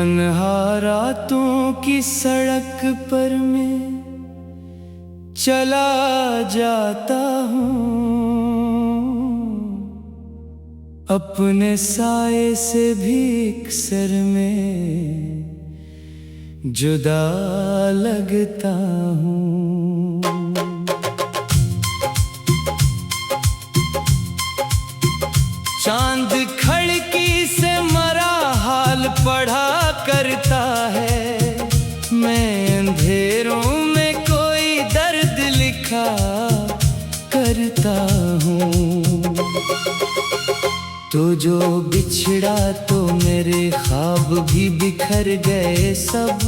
तन्हा रातों की सड़क पर मैं चला जाता हूँ, अपने साए से भी अक्सर में जुदा लगता हूँ। चांद खिड़की से मरा हाल पढ़ा करता है, मैं अंधेरों में कोई दर्द लिखा करता हूँ। तो जो बिछड़ा तो मेरे ख्वाब भी बिखर गए सब,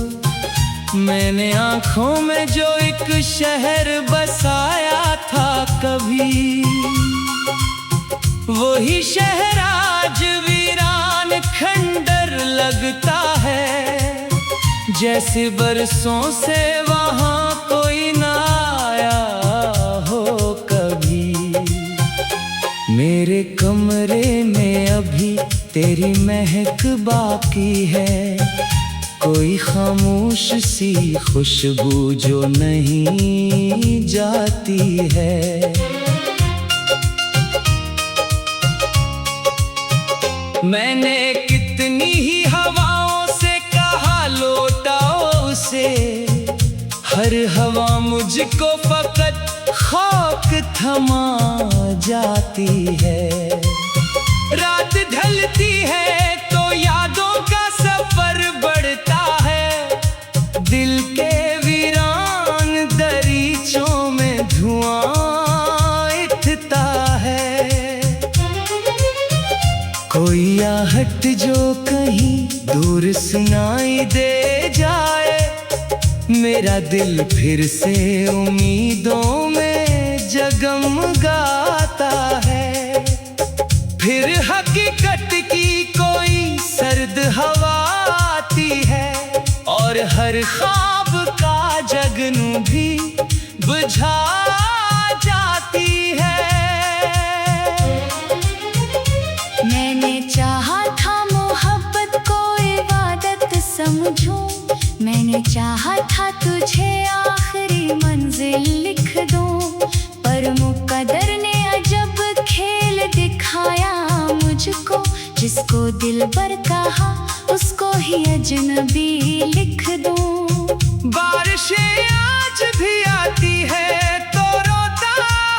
मैंने आँखों में जो एक शहर बसाया था कभी, वही शहर आज वीरान खंडर लगता है, जैसे बरसों से वहाँ कोई ना आया हो कभी। मेरे कमरे में अभी तेरी महक बाकी है, कोई खामोश सी खुशबू जो नहीं जाती है। मैंने कितनी ही हवाओं से कहा लौटाओ उसे, हर हवा मुझको फकत खौफ थमा जाती है। रात ढलती है तो यादों का सफर बढ़ता है, दिल के वीरान दरीचों में धुआं उठता है। कोई आहट जो कहीं दूर सुनाई दे जाए, मेरा दिल फिर से उम्मीदों में जगमगाता है। फिर हकीकत की कोई सर्द हवा आती है, और हर ख्वाब का जगनू भी बुझा जाती है। मैंने चाहा था मोहब्बत को इबादत समझूं, मैंने चाहा था तुझे आखिरी मंजिल लिख दूं, पर मुकद्दर ने अजब खेल दिखाया मुझको, जिसको दिलबर कहा उसको ही अजनबी लिख दूं। बारिशें आज भी आती है तो रोता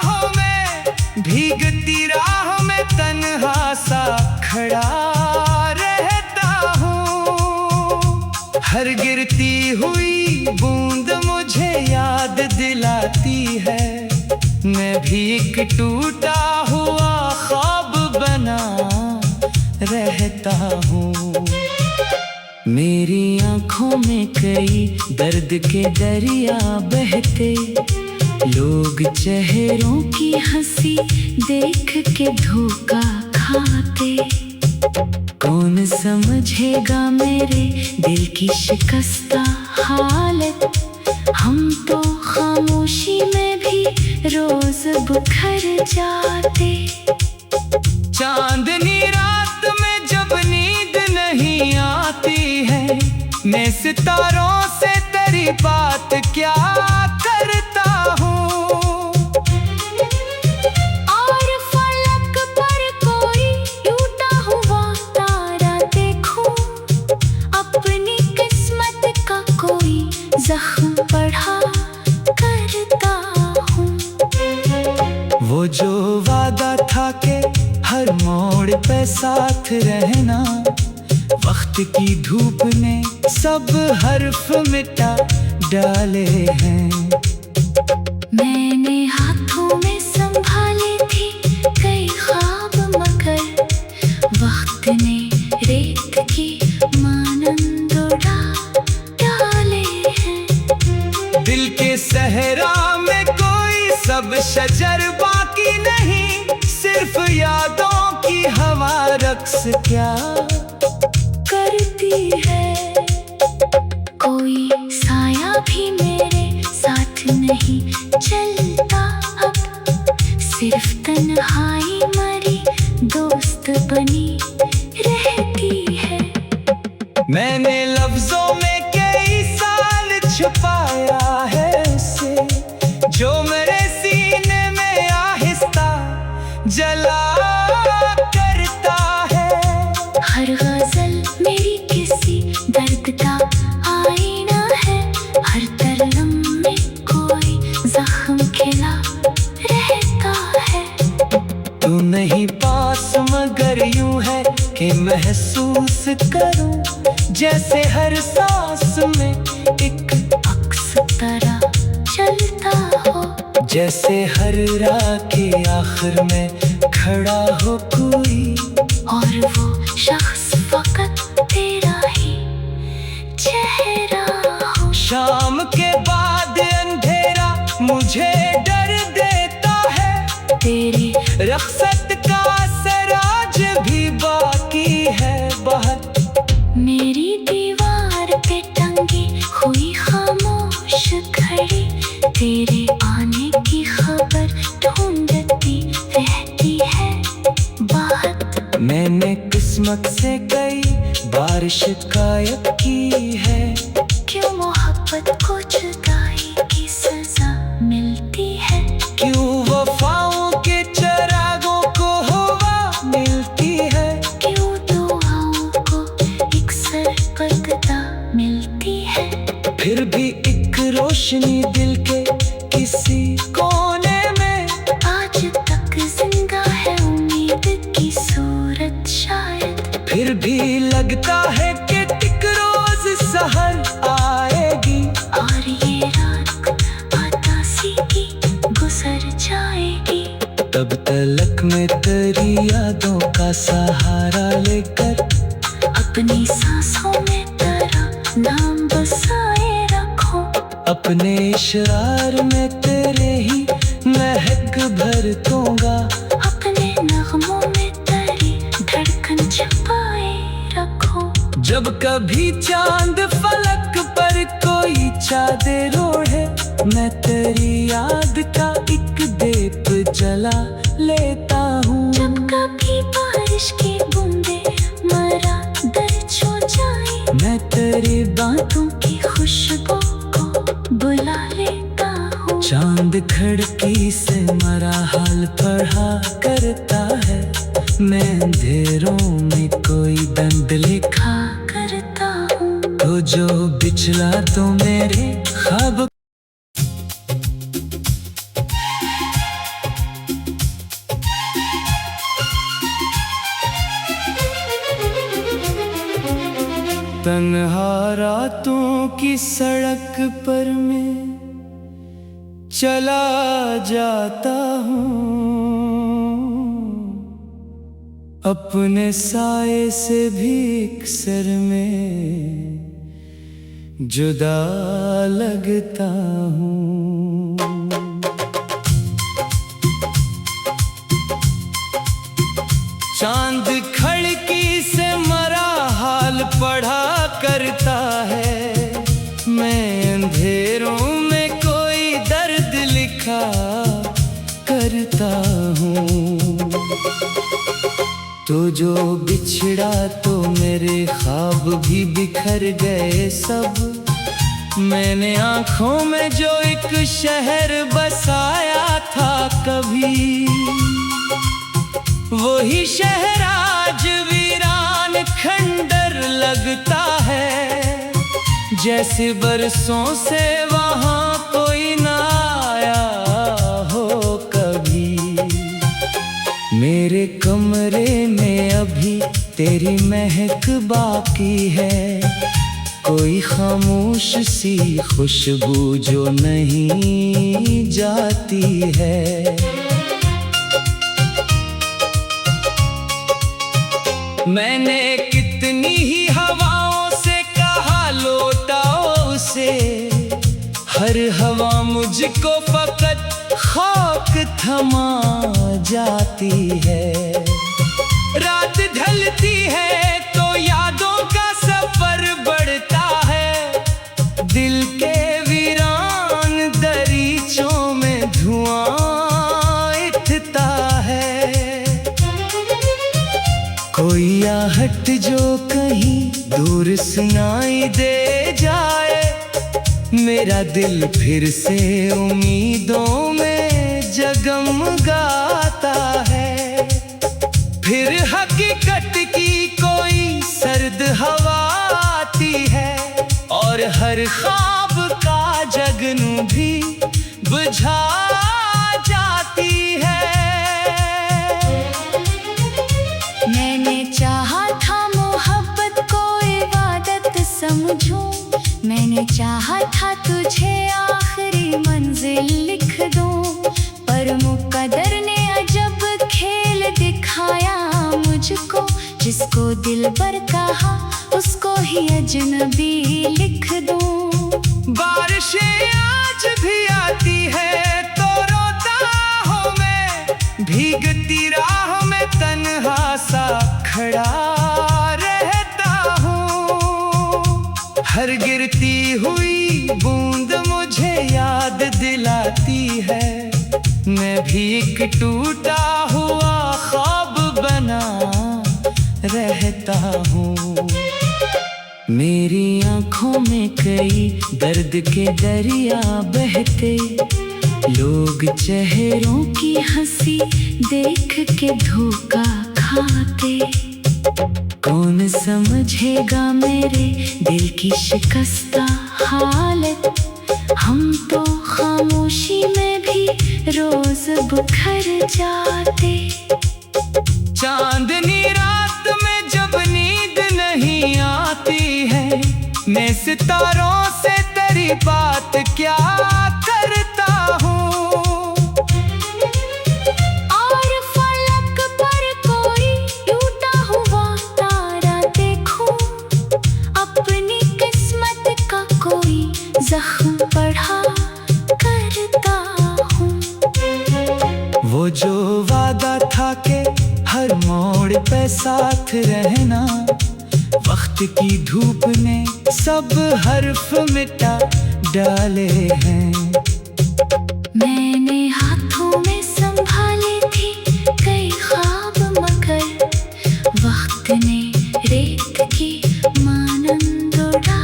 हूँ मैं, भीगती राह में तन्हा सा खड़ा रहता हूँ। हर गिरती हुई बूंद मुझे याद दिलाती है, मैं भी एक टूटा हुआ ख्वाब बना रहता हूँ। मेरी आँखों में कई दर्द के दरिया बहते, लोग चेहरों की हंसी देख के धोखा खाते। कौन समझेगा मेरे दिल की शिकस्ता हालत, हम तो खामोशी में भी रोज बिखर जाते। चांदनी रात में जब नींद नहीं आती है, मैं सितारों से तेरी बात क्या करता हूँ। और फलक पर कोई टूटा हुआ तारा देखूं, अपनी किस्मत का कोई जख्म बढ़ा करता हूँ। वो जो वादा था के हर मोड़ पे साथ रहना, वक्त की धूप ने सब हर्फ मिटा डाले हैं। मैंने हाथों में संभाले थी कई ख्वाब, मगर वक्त ने रेत की मानंद उड़ा डाले हैं। दिल के सहरा में कोई सब शजर बाकी नहीं, सिर्फ यादों की हवा रक्स क्या करती है। कोई साया भी मेरे साथ नहीं चलता अब, सिर्फ तन्हाई मरी दोस्त बनी रहती है। मैंने महसूस करूं जैसे हर सांस में एक अक्स तरह चलता हो। जैसे हर राह के आखिर में खड़ा हो कोई, और वो शख्स फकत तेरा ही चेहरा हो। शाम के बाद अंधेरा मुझे डर देता है, तेरी रख्सत का सराज भी बाकी है बहुत। मेरी दीवार पे टंगी हुई खामोश घड़ी तेरे आने की खबर ढूंढती रहती है बात। मैंने किस्मत से कई बार शिकायत की है, क्यों मोहब्बत को जुदाई की सजा मिलती है। क्यों वफाओं के चरागों को हवा मिलती है। क्यों दुआओं को एक सरपदा मिलती है। फिर भी एक रोशनी दिल के किसी कोने में आज तक जिंदा है उम्मीद की सूरत शायद। फिर भी लगता है कि एक रोज सहर आएगी, और ये रात आतासी की गुजर जाएगी। तब तलक में तेरी यादों का सहारा लेकर अपनी सांसों में तेरा नाम बसाए रखो। अपने इशरार में तेरे ही महक भर दूंगा। अपने नगमों में तेरी धड़कन छुपाए रखो। जब कभी चांद फलक पर कोई चादर ओढ़े, मैं तेरी याद का एक दीप जला लेता हूँ। जब कभी बारिश की बूंदे मरा दर्द हो जाए, मैं तेरी बातों की खुशबू को बुला लेता हूँ। चांद खिड़की से मरा हाल पढ़ा करता है, मैं अंधेरों में कोई दंड लिखा करता हूँ। तो जो बिछला तो मेरे ख्वाब। तन्हा रातों की सड़क पर मैं चला जाता हूँ, अपने साए से भी अक्सर में जुदा लगता हूँ। चांद खिड़की से मरा हाल पढ़ा करता है, मैं अंधेरों में कोई दर्द लिखा करता हूँ। तो जो बिछड़ा तो मेरे ख्वाब भी बिखर गए सब। मैंने आँखों में जो एक शहर बसाया था कभी, वही शहर आज वीरान खंडर लगता है। जैसे बरसों से वहाँ कोई ना आया हो कभी। मेरे कमरे में अभी तेरी महक बाकी है, कोई खामोश सी खुशबू जो नहीं जाती है। मैंने कितनी ही हवाओं से कहा लौटाओ उसे, हर हवा मुझको फकत खाक थमा जाती है। रात ढलती है तो यादों का सफर बढ़ता है, दिल के वीरान दरीचों में धुआं उठता है। कोई आहट जो कहीं दूर सुनाई दे जाए, मेरा दिल फिर से उम्मीदों में जगमगाता है। फिर हकीकत की कोई सर्द हवा आती है, और हर ख्वाब का जगनू भी बुझा जाती है। मैंने चाहा था जिसको दिल पर कहा उसको ही अजनबी लिख दूं। बारिशें आज भी आती है तो रोता हूँ मैं, भीगती राह में तन्हा सा खड़ा रहता हूँ। हर गिरती हुई बूंद मुझे याद दिलाती है, मैं भी एक टूटा हुआ ख्वाब बना रहता हूँ। मेरी आंखों में कई दर्द के दरिया बहते, लोग चेहरों की हंसी देख के धोखा खाते। कौन समझेगा मेरे दिल की शिकस्ता हालत, हम तो खामोशी में भी रोज बिखर जाते। चांदनी रात में जब नींद नहीं आती है, मैं सितारों से तेरी बात क्या करता हूँ। और फलक पर कोई टूटा हुआ तारा देखूं, अपनी किस्मत का कोई जख्म पढ़ा करता हूँ। वो जो वादा था के हर मोड़ पे साथ रहना, वक्त की धूप ने सब हर्फ मिटा डाले हैं। मैंने हाथों में संभाले थी कई ख्वाब, मगर वक्त ने रेत की मानंद उड़ा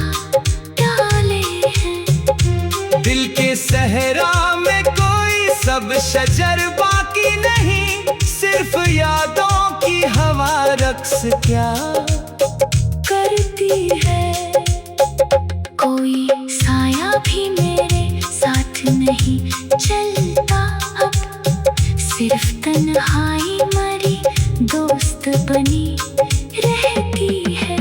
डाले हैं। दिल के सहरा में कोई सब शजर बाकी नहीं, सिर्फ यादों की हवा रक्स क्या करती है। कोई साया भी मेरे साथ नहीं चलता अब, सिर्फ तन्हाई मरी दोस्त बनी रहती है।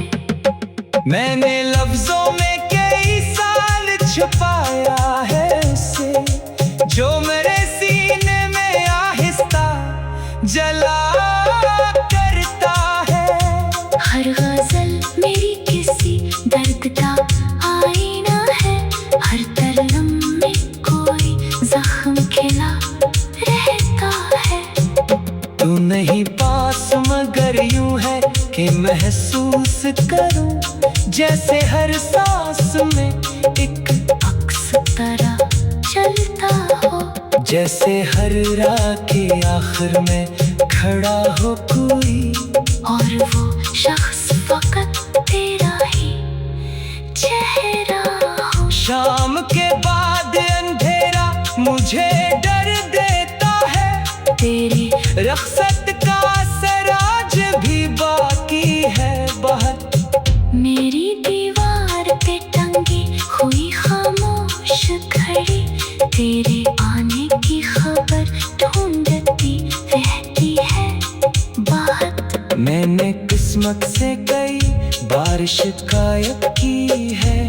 मैंने लफ्जों में कई साल छुपाया है उसे, जो मेरे सीने में आहिस्ता जला करता है। हर गजल मेरी किसी दर्द का आईना है, हर तरनम में कोई जख्म खिला रहता है। तू नहीं पास मगर यूं है कि महसूस करूं, जैसे हर सांस में एक अक्स तरह चलता हो, जैसे हर राह के आखिर में खड़ा हो कोई, और वो शख्स फकत तेरा ही चेहरा हो। शाम के बाद अंधेरा मुझे डर देता है, तेरी रख्सत का असर आज भी बाकी है बाहर। मेरी दीवार पे टंगी हुई खामोश घड़ी, तेरे आने की खबर ढूंढती रहती है बात। मैंने किस्मत से कई बार शिकायत की है,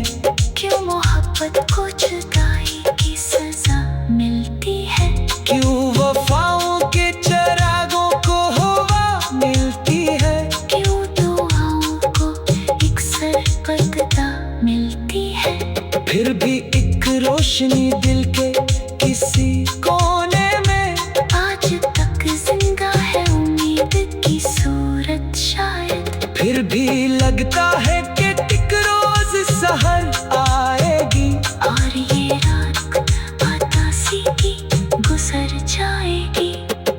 क्यों मोहब्बत को जुदाई की सजा मिलती है। क्यों वफाओं के चरागों को हवा मिलती है। क्यों दुआओं को एक सरपदा मिलती है। फिर भी एक रोशनी दिल के किसी कोने में आज तक जिंदा है उम्मीद की सूरत शायद। फिर भी लगता है कि एक रोज सहर आएगी, और ये रात आतासी की गुजर जाएगी।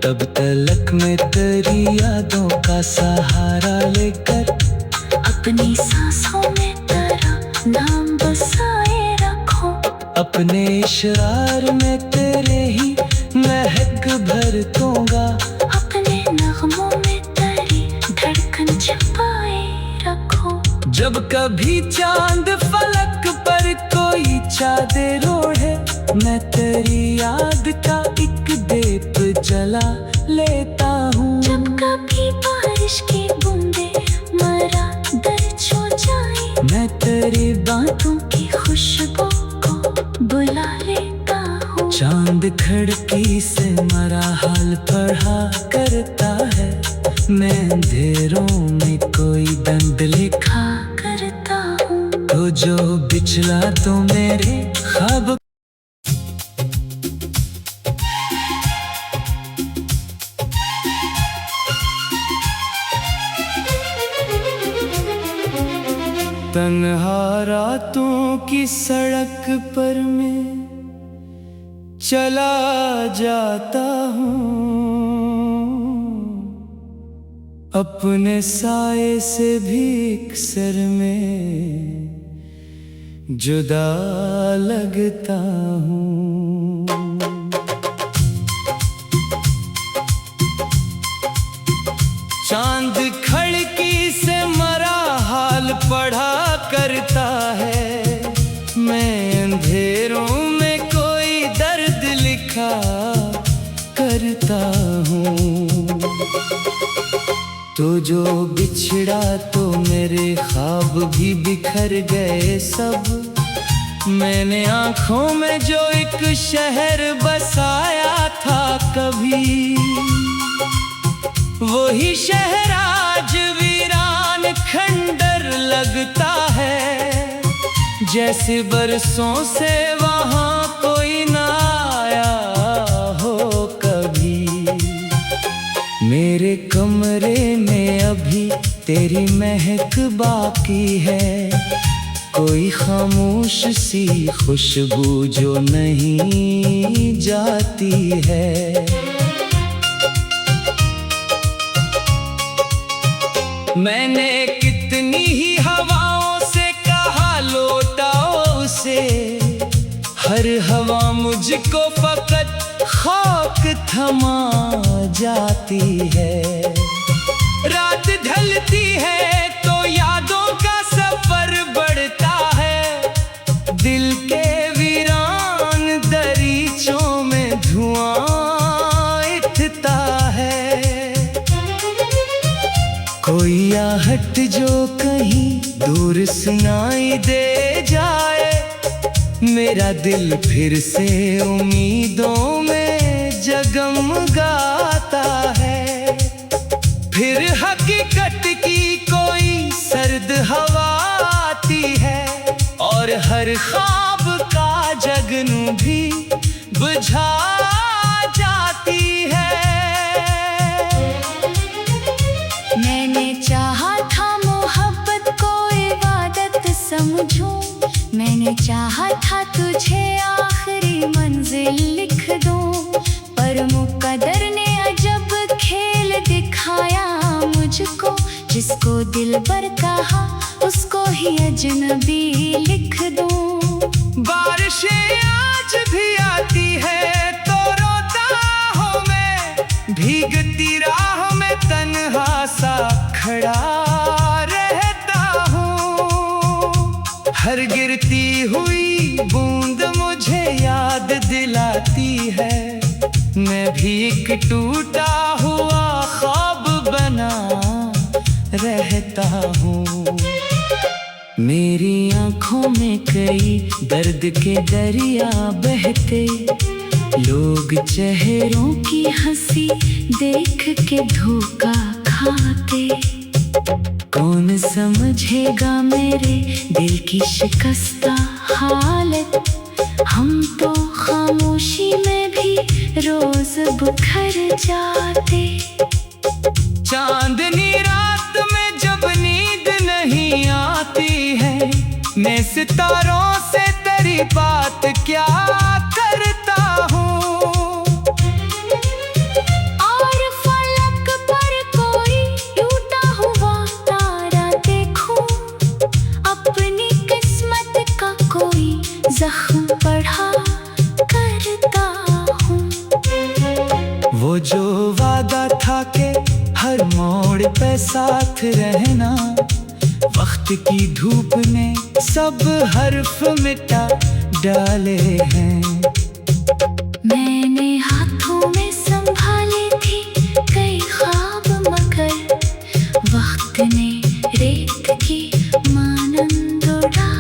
तब तलक में तेरी यादों का सहारा लेकर, अपनी सांसों में तेरा नाम बसाए रखो। अपने इशरार में तेरे ही महक भर दूंगा। अपने नगमों में तेरी धड़कन छुपाए रखो। जब कभी चांद फलक पर कोई चादर ओढ़े, मैं तेरी याद का एक दीप जला लेता हूँ। जब कभी बारिश की बूंदे मरा दर्द हो जाए, मैं तेरी बातों की खुशबू को बुला लेता हूँ। चांद खिड़की से मरा हाल पढ़ा करता है, मैं अंधेरों में कोई दंड लिखा करता हूँ। तो जो बिछड़ा तो मेरे ख्वाब। तन्हा रातों की सड़क पर मैं चला जाता हूँ, अपने साए से भी अक्सर में जुदा लगता हूँ। चांद खिड़की से मरा हाल पढ़ा करता है, मैं अंधेरों में कोई दर्द लिखा करता हूँ। तो जो बिछड़ा तो मेरे ख्वाब भी बिखर गए सब, मैंने आँखों में जो एक शहर बसाया था कभी, वही शहर आज वीरान खंडर लगता है, जैसे बरसों से वहाँ कोई ना आया हो कभी। मेरे कमरे में अभी तेरी महक बाकी है, कोई खामोश सी खुशबू जो नहीं जाती है। मैंने कितनी ही हवाओं से कहा लौटाओ उसे, हर हवा मुझको फकत खाक थमा जाती है। रात ढलती है तो यादों का सफर बढ़ता है, दिल के वीरान दरीचों में धुआं उठता है। कोई आहट जो कहीं दूर सुनाई दे जाए, मेरा दिल फिर से उम्मीदों में जगमगाता है। फिर हकीकत की कोई सर्द हवा आती है, और हर ख्वाब का जगनू भी बुझा जाती है। मैंने चाहा था मोहब्बत को इबादत समझूं, मैंने चाहा था तुझे आखिरी मंजिल लिख दूं, पर मुकद्दर ने अजब खेल दिखाया मुझको, जिसको दिलबर कहा उसको ही अजनबी लिख दूं। बारिशें आज भी आती है तो रोता हूँ मैं, भीगती राह में तन्हा सा खड़ा रहता हूँ। हर गिरती हुई बूंद मुझे याद दिलाती है, मैं भी एक टूटा हुआ ख्वाब बना रहता हूँ। मेरी आँखों में कई दर्द के दरिया बहते, लोग चेहरों की हंसी देख के धोखा खाते। कौन समझेगा मेरे दिल की शिकस्ता हालत, हम तो खामोशी में भी रोज बिखर जाते। चांदनी रात में जब नींद नहीं आती है, मैं सितारों से तेरी बात क्या करता हूँ। और फलक पर कोई टूटा हुआ तारा देखूं, अपनी किस्मत का कोई जख्म पढ़ा करता हूँ। वो जो वादा था के हर मोड़ पे साथ रहना, वक्त की धूप ने सब हर्फ मिटा डाले हैं। मैंने हाथों में संभाली थी कई ख्वाब, मगर वक्त ने रेत की मानंद उड़ा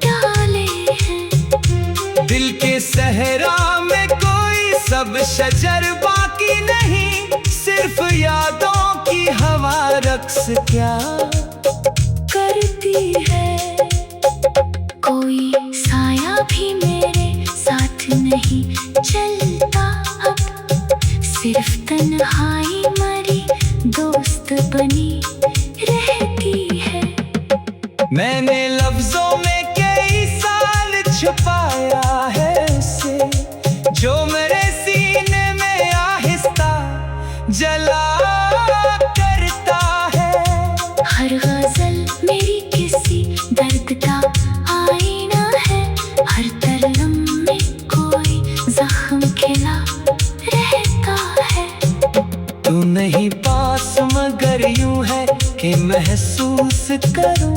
डाले हैं। दिल के सहरा में कोई सब शजर बाकी नहीं, सिर्फ यादों की रक्स क्या करती है। कोई साया भी मेरे साथ नहीं चलता अब, सिर्फ तन्हाई मरी दोस्त बनी रहती है। मैंने लफ्जों में कई साल छुपाया है उसे, जो मेरे सीने में आहिस्ता जला करता है। हर गजल मेरी किसी दर्द का आईना है, हर तरनम में कोई जख्म खिला रहता है। तू नहीं पास मगर यूं है कि महसूस करूं,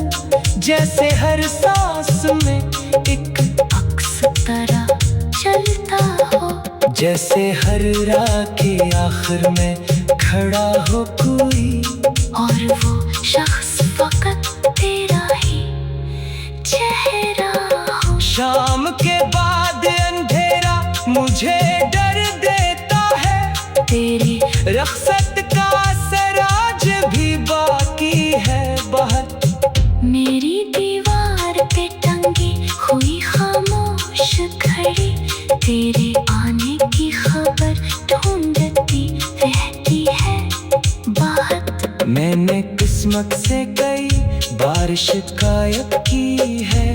जैसे हर सांस में एक अक्स तरह चलता हो, जैसे हर राह के आखिर में खड़ा हो कोई, और वो शख्स फकत तेरा ही चेहरा हो। शाम के बाद अंधेरा मुझे डर देता है, तेरी रख्सत का सराज भी बाकी है बहुत। मेरी दीवार पे टंगी हुई खामोश घड़ी, तेरे आने की खबर ढूंढती रहती है बात। मैंने किस्मत से कई बार शिकायत की है,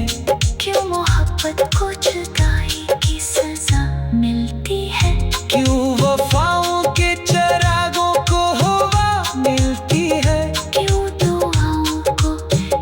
क्यों मोहब्बत को जुदाई की सजा मिलती है। क्यों वफाओं के चरागों को हवा मिलती है। क्यों दुआओं को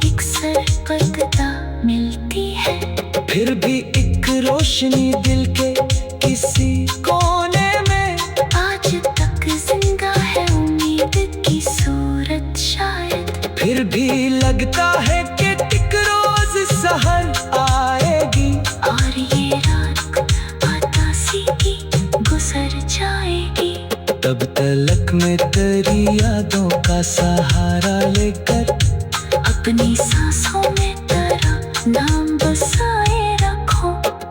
एक सरपगदा मिलती है। फिर भी एक रोशनी दिल के किसी कोने में आज तक जिंदा है उम्मीद की सूरत शायद। फिर भी लगता है कि एक रोज सहर आएगी, और ये रात आता सीधी गुजर जाएगी। तब तलक में तेरी यादों का सहारा लेकर अपनी सांसों में तेरा नाम बसाए रखो,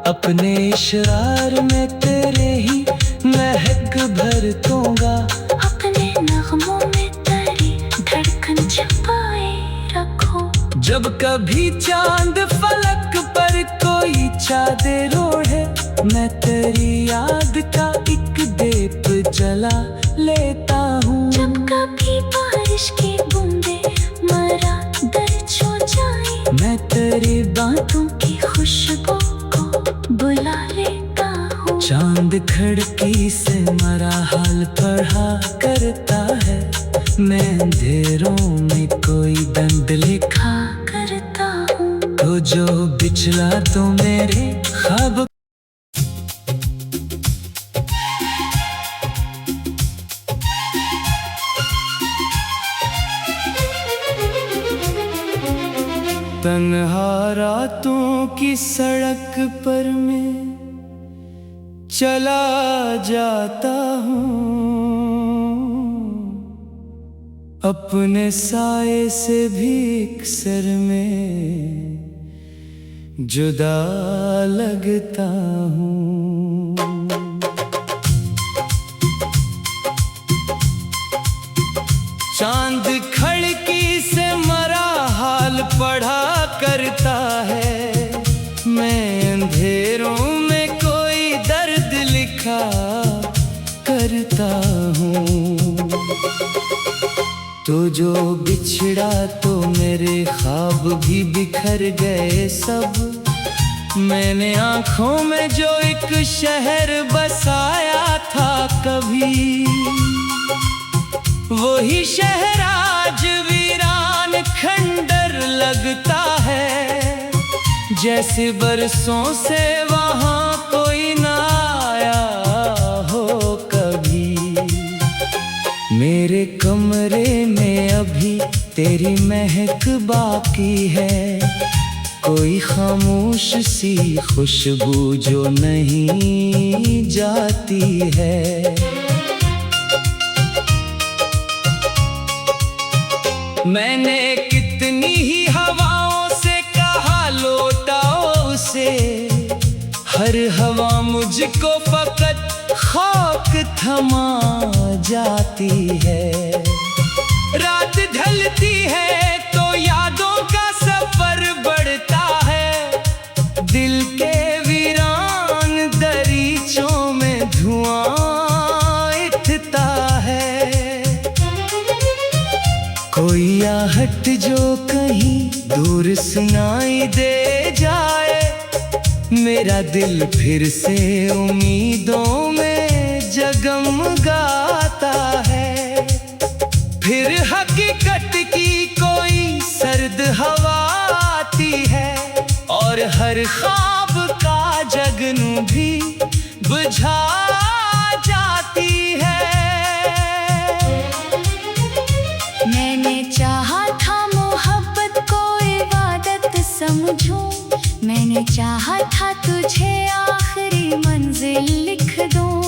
अपने इशरार में तेरे ही महक भर दूंगा। अपने नगमों में तेरी धड़कन छुपाए रखो। जब कभी चांद फलक पर कोई चादर ओढ़े, मैं तेरी याद का एक दीप जला लेता हूँ। जब कभी बारिश की बूंदे मरा दर्द हो जाए, मैं तेरी बातों की खुशबू को बुला लेता हूँ। चांद खिड़की से मरा हाल पढ़ा करता है, मैं अंधेरों में कोई दंड लिखा करता हूँ। तो जो बिछला तो मेरे ख्वाब। तन्हा रातों की सड़क पर मैं चला जाता हूँ, अपने साए से भी अक्सर में जुदा लगता हूँ। चांद खिड़की से मरा हाल पढ़ा करता है, मैं अंधेरों में कोई दर्द लिखा करता हूँ। तो जो बिछड़ा तो मेरे ख्वाब भी बिखर गए सब, मैंने आँखों में जो एक शहर बसाया था कभी, वही शहर आज वीरान खंडर लगता है। जैसे बरसों से वहाँ कोई ना आया हो कभी। मेरे कमरे में अभी तेरी महक बाकी है, कोई खामोश सी खुशबू जो नहीं जाती है। मैंने कितनी ही हवाओं से कहा लौटाओ उसे, हर हवा मुझको फकत खौफ थमा जाती है। रात ढलती है तो यादों का सफर बढ़ता है, दिल के वीरान दरीचों में धुआं उठता है। कोई आहट जो कहीं दूर सुनाई दे जाए, मेरा दिल फिर से उम्मीदों में जगमगाता है। फिर हकीकत की कोई सर्द हवा आती है और हर ख्वाब का जगनू भी बुझा जाती है। मैंने चाहा था मोहब्बत को इबादत समझूं, मैंने चाहा था तुझे आखिरी मंजिल लिख दूं,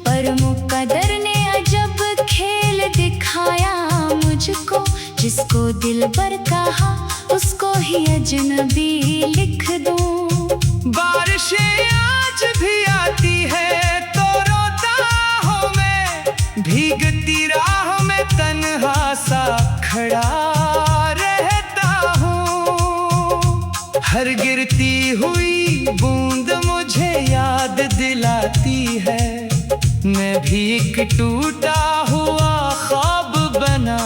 पर मुकद्दर ने अजब खेल दिखाया मुझको, जिसको दिलबर कहा उसको ही अजनबी लिख दूं। बारिशें आज भी आती है तो रोता हूँ मैं, भीगती राह में तन्हा सा खड़ा रहता हूँ। हर गिरती हुई बूंद मुझे याद दिलाती है, मैं भी एक टूटा हुआ ख्वाब बना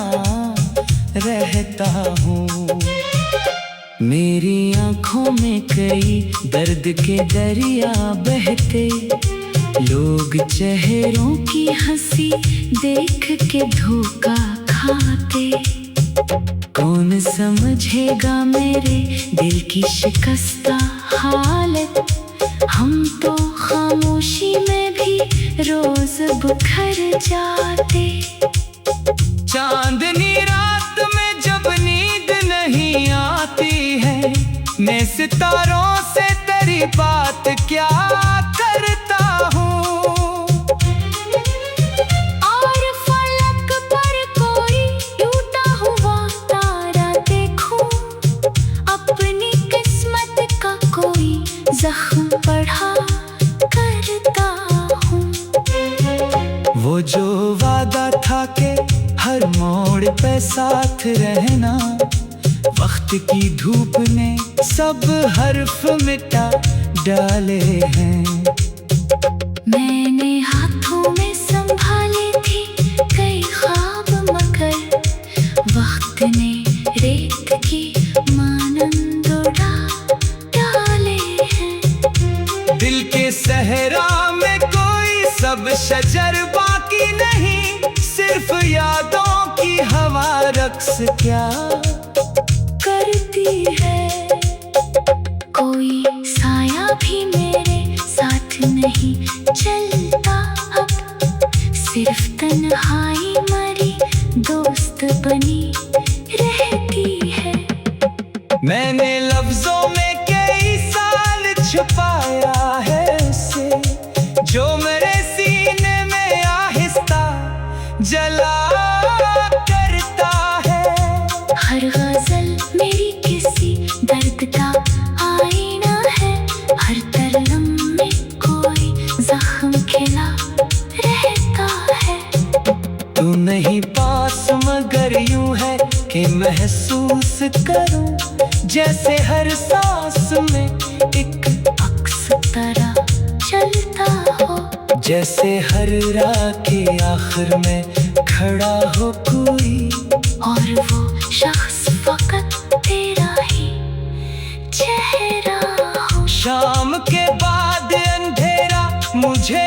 रहता हूँ। मेरी आंखों में कई दर्द के दरिया बहते, लोग चेहरों की हंसी देख के धोखा खाते। कौन समझेगा मेरे दिल की शिकस्ता हालत, हम तो खामोशी में भी रोज बिखर जाते। चांदनी रात में जब नींद नहीं आती है, मैं सितारों से तेरी बात क्या करता हूँ। और फलक पर कोई टूटा हुआ तारा देखूं, अपनी किस्मत का कोई जख्म बढ़ा करता हूँ। वो जो वादा था के हर मोड़ पे साथ रहना, वक्त की धूप ने सब हर्फ मिटा डाले हैं। मैंने हाथों में संभाली थी कई ख्वाब, मगर वक्त ने रेत की मानंद उड़ा डाले हैं। दिल के सहरा में कोई सब शजर बाकी नहीं, सिर्फ यादों की हवा रक्स क्या करती है। कोई साया भी मेरे साथ नहीं चलता अब, सिर्फ तन्हाई मरी दोस्त बनी रहती है। मैंने लफ्जों में कई साल छुपाया है उसे, जो मेरे सीने में आहिस्ता जला करता है। हर गजल मेरी किसी दर्द का आईना है, हर तरलम में कोई जख्म खिला रहता है। तू नहीं पास मगर यूं है कि महसूस करूं, जैसे हर सांस में एक अक्स तरह चलता हो, जैसे हर राह के आखिर में खड़ा हो कोई, और वो शख्स फकत तेरा ही चेहरा हो। शाम के बाद अंधेरा मुझे